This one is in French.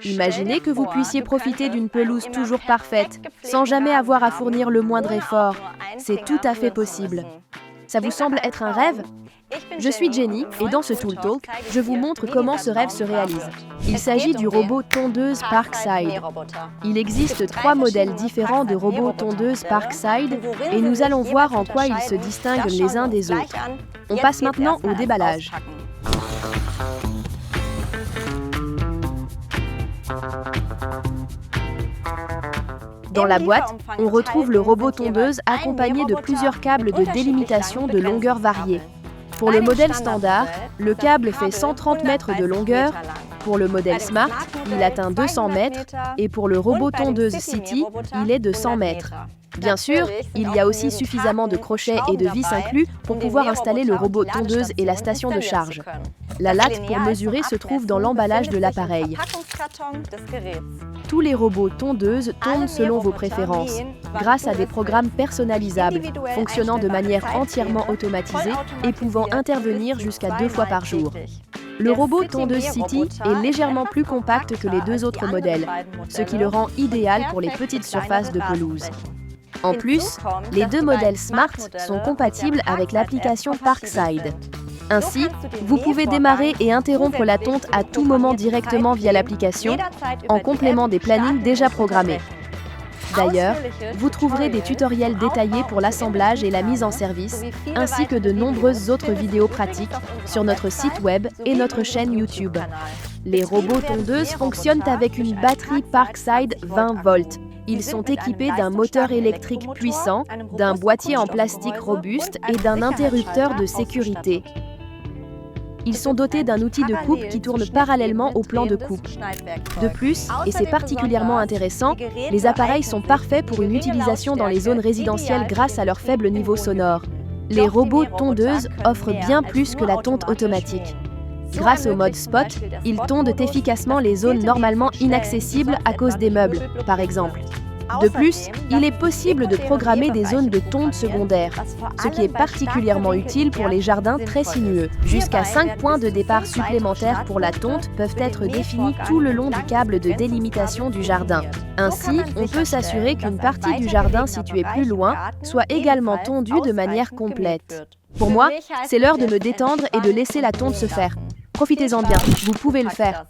Imaginez que vous puissiez profiter d'une pelouse toujours parfaite, sans jamais avoir à fournir le moindre effort. C'est tout à fait possible. Ça vous semble être un rêve? Je suis Jenny et dans ce Tool Talk, je vous montre comment ce rêve se réalise. Il s'agit du robot tondeuse Parkside. Il existe 3 modèles différents de robots tondeuse Parkside et nous allons voir en quoi ils se distinguent les uns des autres. On passe maintenant au déballage. Dans la boîte, on retrouve le robot tondeuse accompagné de plusieurs câbles de délimitation de longueurs variées. Pour le modèle standard, le câble fait 130 mètres de longueur. Pour le modèle Smart, il atteint 200 mètres. Et pour le robot tondeuse City, il est de 100 mètres. Bien sûr, il y a aussi suffisamment de crochets et de vis inclus pour pouvoir installer le robot tondeuse et la station de charge. La latte pour mesurer se trouve dans l'emballage de l'appareil. Tous les robots tondeuses tondent selon vos préférences, grâce à des programmes personnalisables, fonctionnant de manière entièrement automatisée et pouvant intervenir jusqu'à 2 fois par jour. Le robot tondeuse City est légèrement plus compact que les 2 autres modèles, ce qui le rend idéal pour les petites surfaces de pelouse. En plus, les 2 modèles Smart sont compatibles avec l'application Parkside. Ainsi, vous pouvez démarrer et interrompre la tonte à tout moment directement via l'application, en complément des plannings déjà programmés. D'ailleurs, vous trouverez des tutoriels détaillés pour l'assemblage et la mise en service, ainsi que de nombreuses autres vidéos pratiques sur notre site web et notre chaîne YouTube. Les robots tondeuses fonctionnent avec une batterie Parkside 20 volts. Ils sont équipés d'un moteur électrique puissant, d'un boîtier en plastique robuste et d'un interrupteur de sécurité. Ils sont dotés d'un outil de coupe qui tourne parallèlement au plan de coupe. De plus, et c'est particulièrement intéressant, les appareils sont parfaits pour une utilisation dans les zones résidentielles grâce à leur faible niveau sonore. Les robots tondeuses offrent bien plus que la tonte automatique. Grâce au mode Spot, ils tondent efficacement les zones normalement inaccessibles à cause des meubles, par exemple. De plus, il est possible de programmer des zones de tonte secondaire, ce qui est particulièrement utile pour les jardins très sinueux. Jusqu'à 5 points de départ supplémentaires pour la tonte peuvent être définis tout le long du câble de délimitation du jardin. Ainsi, on peut s'assurer qu'une partie du jardin située plus loin soit également tondue de manière complète. Pour moi, c'est l'heure de me détendre et de laisser la tonte se faire. Profitez-en bien, vous pouvez le faire.